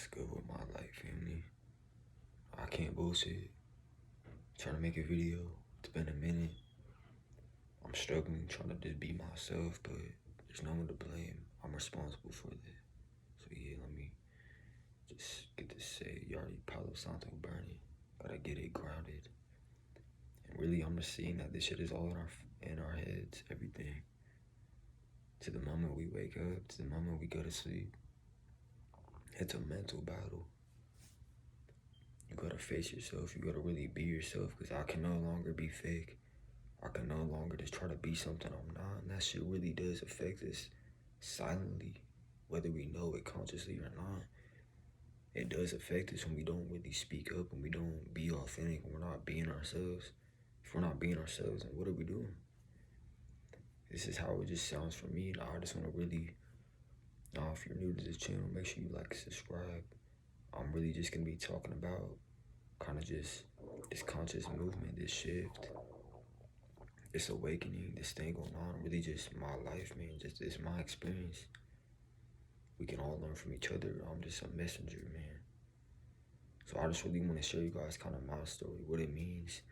What's good with my life, family? I can't bullshit. Trying to make a video. It's been a minute. I'm struggling trying to just be myself, but there's no one to blame. I'm responsible for that. So yeah, let me just get this say. You already Palo Santo burning. Gotta get it grounded. And really, I'm just seeing that this shit is all in our heads. Everything. To the moment we wake up, to the moment we go to sleep. It's a mental battle. You gotta face yourself. You gotta really be yourself, because I can no longer be fake. I can no longer just try to be something I'm not. And that shit really does affect us silently, whether we know it consciously or not. It does affect us when we don't really speak up, when we don't be authentic, when we're not being ourselves. If we're not being ourselves, then what are we doing? This is how it just sounds for me. And I just want to really, if you're new to this channel, make sure you like, subscribe. I'm really just going to be talking about kind of just this conscious movement, this shift, this awakening, this thing going on, really just my life, man. Just it's my experience. We can all learn from each other. I'm just a messenger, man. So I just really want to show you guys kind of my story, what it means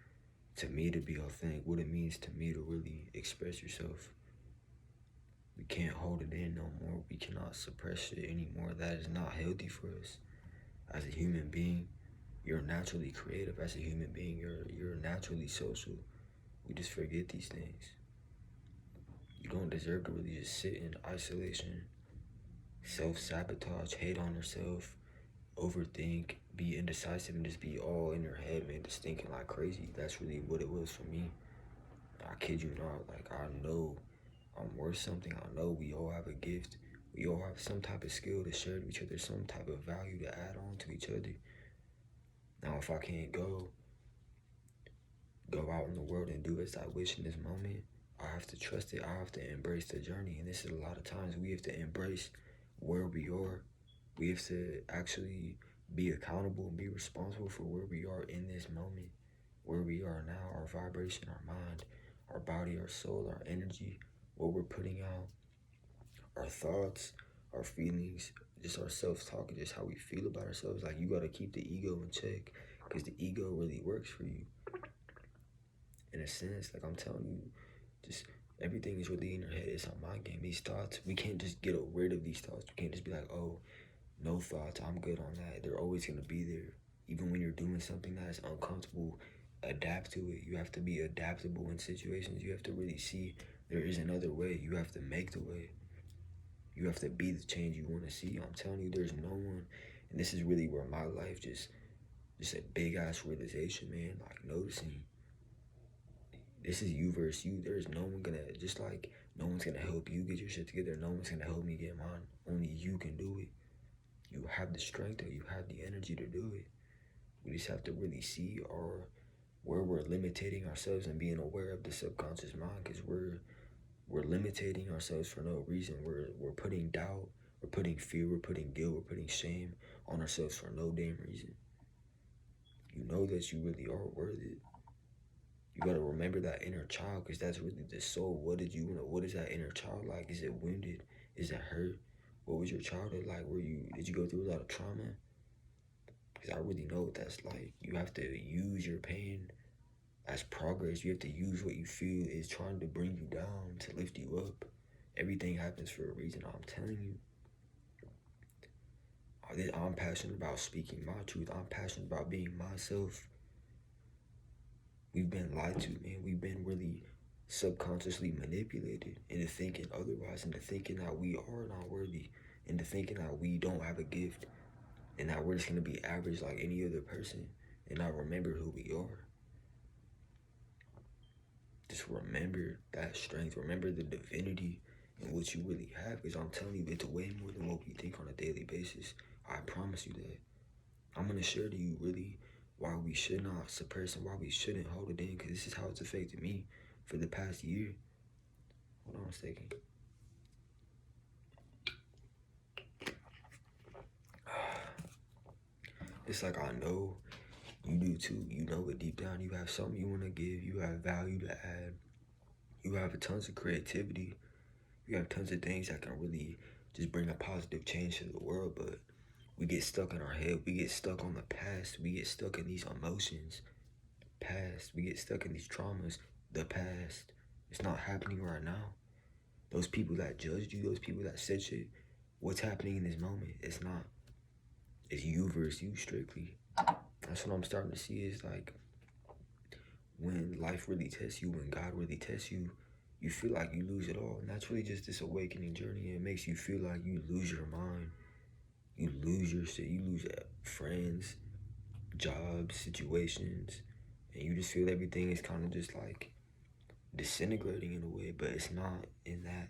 to me to be authentic, what it means to me to really express yourself. We can't hold it in no more. We cannot suppress it anymore. That is not healthy for us. As a human being, you're naturally creative. As a human being, you're naturally social. We just forget these things. You don't deserve to really just sit in isolation, self-sabotage, hate on yourself, overthink, be indecisive, and just be all in your head, man, just thinking like crazy. That's really what it was for me. I kid you not. Like, I know I'm worth something. I know we all have a gift. We all have some type of skill to share to each other, some type of value to add on to each other. Now, if I can't go out in the world and do as I wish in this moment, I have to trust it. I have to embrace the journey. And this is a lot of times we have to embrace where we are. We have to actually be accountable and be responsible for where we are in this moment, where we are now, our vibration, our mind, our body, our soul, our energy, what we're putting out, our thoughts, our feelings, just our self-talk, just how we feel about ourselves. Like, you got to keep the ego in check, because the ego really works for you. In a sense, like I'm telling you, just everything is really in your head. It's a mind game. These thoughts, we can't just get rid of these thoughts. We can't just be like, oh, no thoughts, I'm good on that. They're always going to be there. Even when you're doing something that is uncomfortable, adapt to it. You have to be adaptable in situations. You have to really see there is another way. You have to make the way. You have to be the change you want to see. I'm telling you, there's no one. And this is really where my life just a big ass realization, man. Like, noticing this is you versus you. There's no one gonna, just like no one's gonna help you get your shit together. No one's gonna help me get mine. Only you can do it. You have the strength, or you have the energy to do it. We just have to really see where we're limiting ourselves and being aware of the subconscious mind, because we're limiting ourselves for no reason. We're putting doubt, we're putting fear, we're putting guilt, we're putting shame on ourselves for no damn reason. You know that you really are worth it. You gotta remember that inner child, because that's really the soul. What did you want? What is that inner child like? Is it wounded? Is it hurt? What was your childhood like? Did you go through a lot of trauma? Because I really know what that's like. You have to use your pain as progress. You have to use what you feel is trying to bring you down to lift you up. Everything happens for a reason, I'm telling you. I'm passionate about speaking my truth. I'm passionate about being myself. We've been lied to, man. We've been really subconsciously manipulated into thinking otherwise, into thinking that we are not worthy, into thinking that we don't have a gift, and that we're just gonna be average like any other person, and not remember who we are. Just remember that strength. Remember the divinity in what you really have, because I'm telling you, it's way more than what we think on a daily basis. I promise you that. I'm gonna share to you really why we should not suppress and why we shouldn't hold it in, because this is how it's affected me for the past year. Hold on a second. It's like, I know you do too. You know it deep down. You have something you want to give. You have value to add. You have tons of creativity. You have tons of things that can really just bring a positive change to the world. But We get stuck in our head. We get stuck on the past. We get stuck in these emotions. Past. We get stuck in these traumas. The past. It's not happening right now. Those people that judged you, those people that said shit, what's happening in this moment? It's not. It's you versus you strictly. That's what I'm starting to see is like when life really tests you, when God really tests you, you feel like you lose it all. And that's really just this awakening journey. It makes you feel like you lose your mind. You lose your shit. You lose friends, jobs, situations. And you just feel everything is kind of just like disintegrating in a way. But it's not in that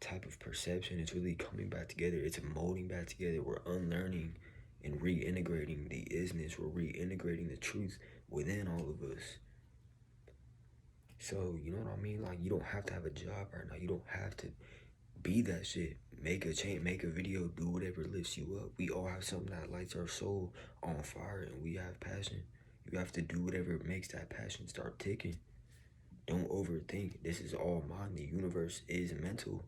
type of perception. It's really coming back together. It's molding back together. We're unlearning and reintegrating the isness. We're reintegrating the truth within all of us. So, you know what I mean? Like, you don't have to have a job right now. You don't have to be that shit. Make a change, make a video, do whatever lifts you up. We all have something that lights our soul on fire, and we have passion. You have to do whatever makes that passion start ticking. Don't overthink. This is all mind. The universe is mental.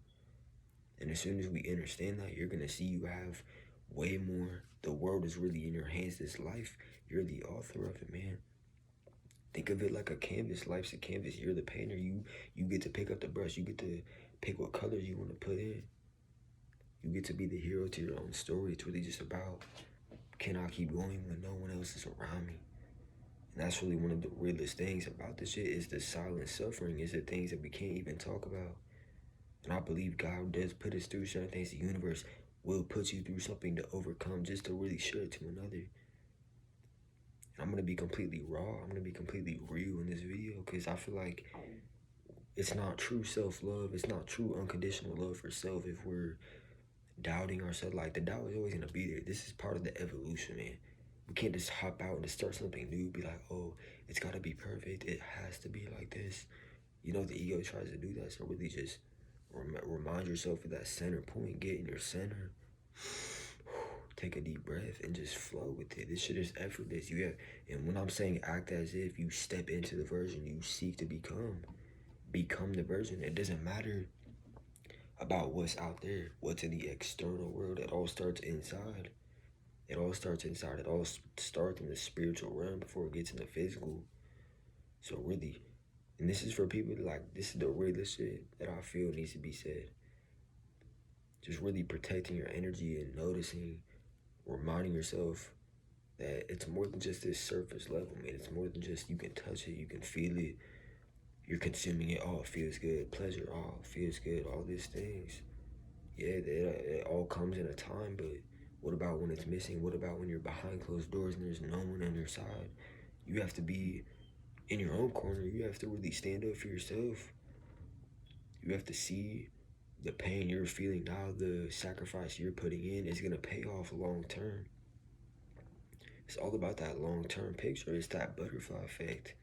And as soon as we understand that, you're going to see you have way more. The world is really in your hands. This life, you're the author of it, man. Think of it like a canvas. Life's a canvas. You're the painter. You get to pick up the brush. You get to pick what colors you want to put in. You get to be the hero to your own story. It's really just about, can I keep going when no one else is around me? And that's really one of the realest things about this shit is the silent suffering, is the things that we can't even talk about. And I believe God does put us through certain things. The universe will put you through something to overcome, just to really share it to another. I'm going to be completely raw. I'm going to be completely real in this video because I feel like it's not true self-love. It's not true unconditional love for self if we're doubting ourselves. Like, the doubt is always going to be there. This is part of the evolution, man. We can't just hop out and just start something new, be like, oh, it's got to be perfect. It has to be like this. You know, the ego tries to do that. So really just remind yourself of that center point. Get in your center. Take a deep breath and just flow with it. This shit is effortless. And when I'm saying act as if, you step into the version you seek to become. Become the version. It doesn't matter about what's out there, what's in the external world. It all starts inside. It all starts inside. It all starts in the spiritual realm before it gets in the physical. So really, and this is for people like, this is the realest shit that I feel needs to be said. Just really protecting your energy and noticing, reminding yourself that it's more than just this surface level, man. It's more than just you can touch it, you can feel it, you're consuming it. Oh, it feels good. Pleasure. Oh, it feels good. All these things. Yeah, it all comes in a time, but what about when it's missing? What about when you're behind closed doors and there's no one on your side? You have to be in your own corner. You have to really stand up for yourself. You have to see the pain you're feeling now, the sacrifice you're putting in is going to pay off long term. It's all about that long-term picture. It's that butterfly effect.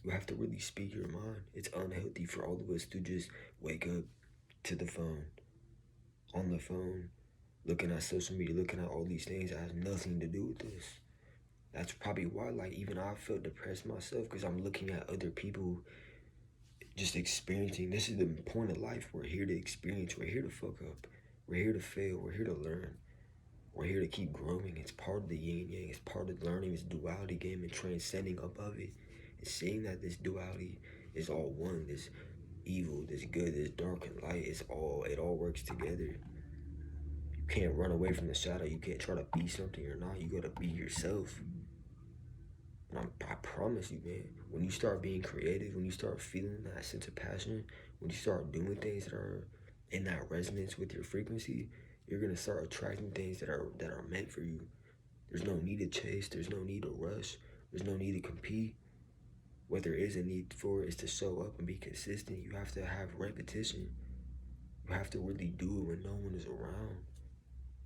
You have to really speak your mind. It's unhealthy for all of us to just wake up to the phone, on the phone, looking at social media, looking at all these things that has nothing to do with this. That's probably why, like, even I felt depressed myself because I'm looking at other people just experiencing. This is the point of life. We're here to experience. We're here to fuck up. We're here to fail. We're here to learn. We're here to keep growing. It's part of the yin yang. It's part of learning this duality game and transcending above it. And seeing that this duality is all one. This evil, this good, this dark and light, it all works together. You can't run away from the shadow. You can't try to be something you're not. You gotta be yourself. And I promise you, man, when you start being creative, when you start feeling that sense of passion, when you start doing things that are in that resonance with your frequency, you're gonna start attracting things that are meant for you. There's no need to chase. There's no need to rush. There's no need to compete. What there is a need for is to show up and be consistent. You have to have repetition. You have to really do it when no one is around.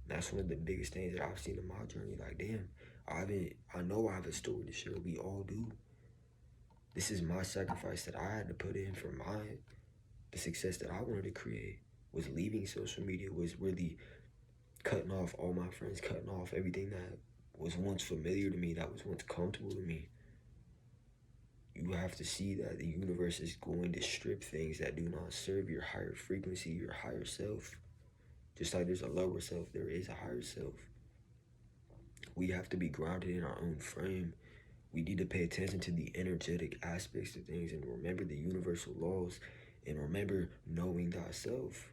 That's one of the biggest things that I've seen in my journey. Like, damn, I know I have a story to share. We all do. This is my sacrifice that I had to put in for the success that I wanted to create. Was leaving social media, was really cutting off all my friends, cutting off everything that was once familiar to me, that was once comfortable to me. You have to see that the universe is going to strip things that do not serve your higher frequency, your higher self. Just like there's a lower self, there is a higher self. We have to be grounded in our own frame. We need to pay attention to the energetic aspects of things and remember the universal laws and remember knowing thyself.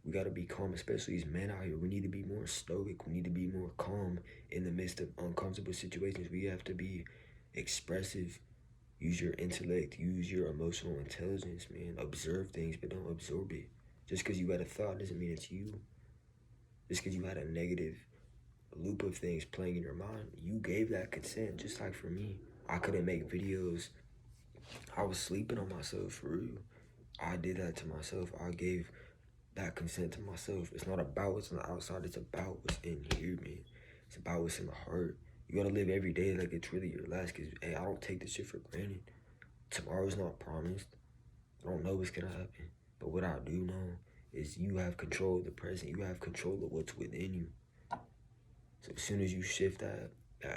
We got to be calm, especially as men out here. We need to be more stoic. We need to be more calm in the midst of uncomfortable situations. We have to be expressive. Use your intellect. Use your emotional intelligence, man. Observe things, but don't absorb it. Just because you had a thought doesn't mean it's you. Just because you had a negative loop of things playing in your mind, you gave that consent. Just like for me, I couldn't make videos. I was sleeping on myself, for real. I did that to myself. I gave that consent to myself. It's not about what's on the outside. It's about what's in here, man. It's about what's in the heart. You gotta live every day like it's really your last. Cause hey, I don't take this shit for granted. Tomorrow's not promised. I don't know what's gonna happen. But what I do know is you have control of the present. You have control of what's within you. So as soon as you shift that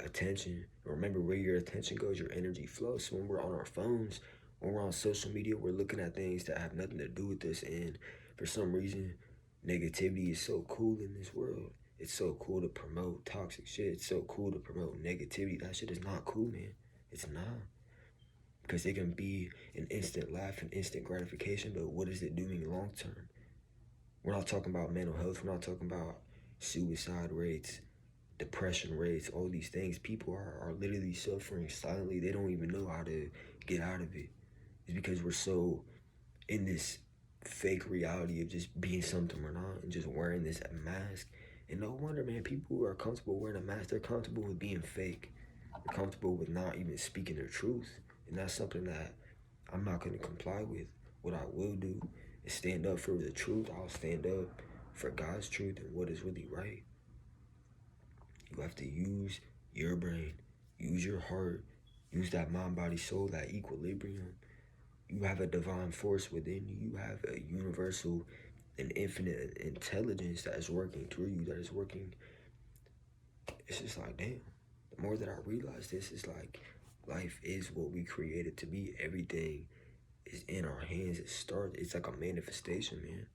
attention, remember where your attention goes, your energy flows. So when we're on our phones, when we're on social media, we're looking at things that have nothing to do with us. And for some reason, negativity is so cool in this world. It's so cool to promote toxic shit. It's so cool to promote negativity. That shit is not cool, man. It's not. Because it can be an instant laugh and instant gratification, but what is it doing long term? We're not talking about mental health. We're not talking about suicide rates, depression rates, all these things. People are literally suffering silently. They don't even know how to get out of it. It's because we're so in this fake reality of just being something we're not and just wearing this mask. And no wonder, man, people who are comfortable wearing a mask, they're comfortable with being fake. They're comfortable with not even speaking their truth. And that's something that I'm not going to comply with. What I will do is stand up for the truth. I'll stand up for God's truth and what is really right. You have to use your brain, use your heart, use that mind, body, soul, that equilibrium. You have a divine force within you. You have a universal and infinite intelligence that is working through you, that is working. It's just like, damn, the more that I realize this, it's like life is what we created to be. Everything is in our hands. It's like a manifestation, man.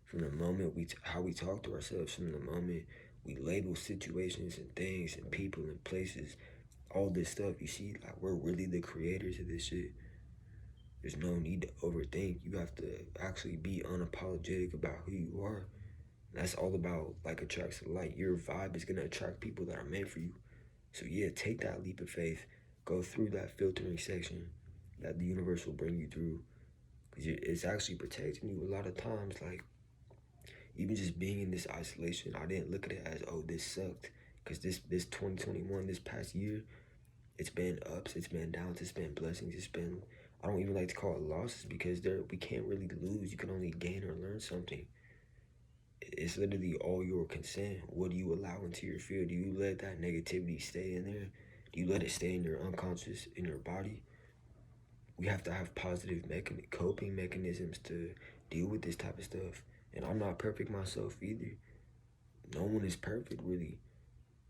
From the moment how we talk to ourselves, from the moment we label situations and things and people and places, all this stuff, you see, like we're really the creators of this shit. There's no need to overthink. You have to actually be unapologetic about who you are. And that's all about like attracts to like. Your vibe is gonna attract people that are meant for you. So yeah, take that leap of faith. Go through that filtering section that the universe will bring you through. Because it's actually protecting you a lot of times. Like, even just being in this isolation, I didn't look at it as, oh, this sucked. Because this 2021, this past year, it's been ups, it's been downs, it's been blessings, it's been, I don't even like to call it losses because we can't really lose. You can only gain or learn something. It's literally all your consent. What do you allow into your field? Do you let that negativity stay in there? Do you let it stay in your unconscious, in your body? We have to have positive coping mechanisms to deal with this type of stuff. And I'm not perfect myself either. No one is perfect, really.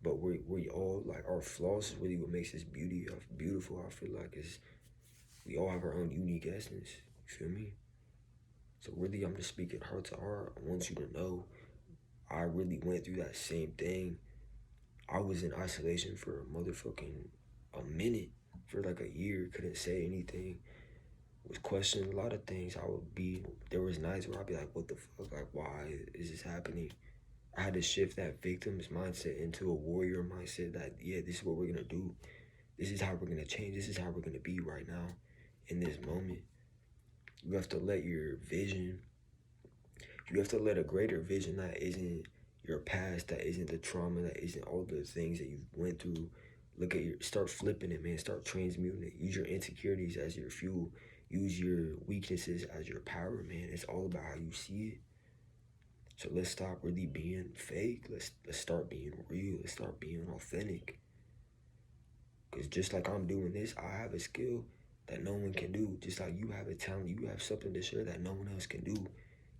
But we all, like, our flaws is really what makes us beautiful. I feel like we all have our own unique essence. You feel me? So really, I'm just speaking heart to heart. I want you to know I really went through that same thing. I was in isolation for a minute, for like a year, couldn't say anything. Was questioning a lot of things. There was nights where I'd be like, what the fuck? Like, why is this happening? I had to shift that victim's mindset into a warrior mindset that, yeah, this is what we're going to do. This is how we're going to change. This is how we're going to be right now in this moment. You have to let you have to let a greater vision that isn't your past, that isn't the trauma, that isn't all the things that you went through. Start flipping it, man. Start transmuting it. Use your insecurities as your fuel. Use your weaknesses as your power, man. It's all about how you see it. So let's stop really being fake. Let's start being real. Let's start being authentic. Because just like I'm doing this, I have a skill that no one can do. Just like you have a talent, you have something to share that no one else can do.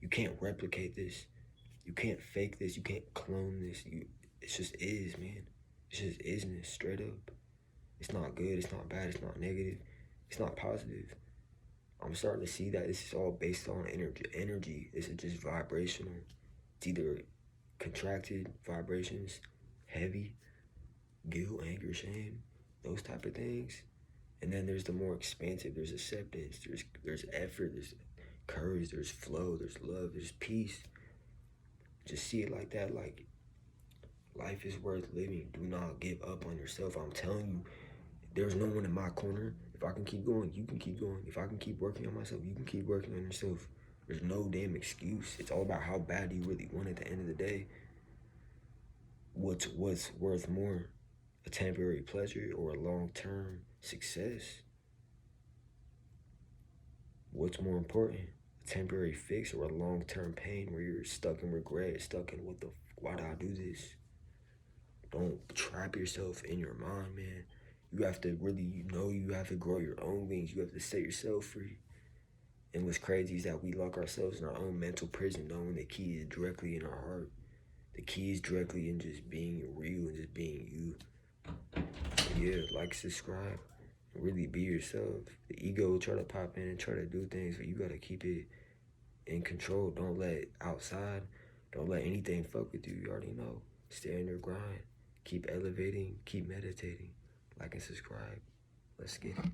You can't replicate this. You can't fake this. You can't clone this. It just is, man. It's just isness, straight up. It's not good. It's not bad. It's not negative. It's not positive. I'm starting to see that this is all based on energy. This is just vibrational. It's either contracted vibrations, heavy, guilt, anger, shame, those type of things. And then there's the more expansive, there's acceptance, there's effort, there's courage, there's flow, there's love, there's peace. Just see it like that, like life is worth living. Do not give up on yourself. I'm telling you, there's no one in my corner. If I can keep going, you can keep going. If I can keep working on myself, you can keep working on yourself. There's no damn excuse. It's all about how bad you really want at the end of the day. What's worth more? A temporary pleasure or a long-term success? What's more important? A temporary fix or a long-term pain where you're stuck in regret, stuck in why did I do this? Don't trap yourself in your mind, man. You have to really, you have to grow your own wings. You have to set yourself free. And what's crazy is that we lock ourselves in our own mental prison, knowing the key is directly in our heart. The key is directly in just being real and just being you. So yeah, like, subscribe, and really be yourself. The ego will try to pop in and try to do things, but you gotta keep it in control. Don't let don't let anything fuck with you. You already know. Stay on your grind. Keep elevating. Keep meditating. Like and subscribe. Let's get it.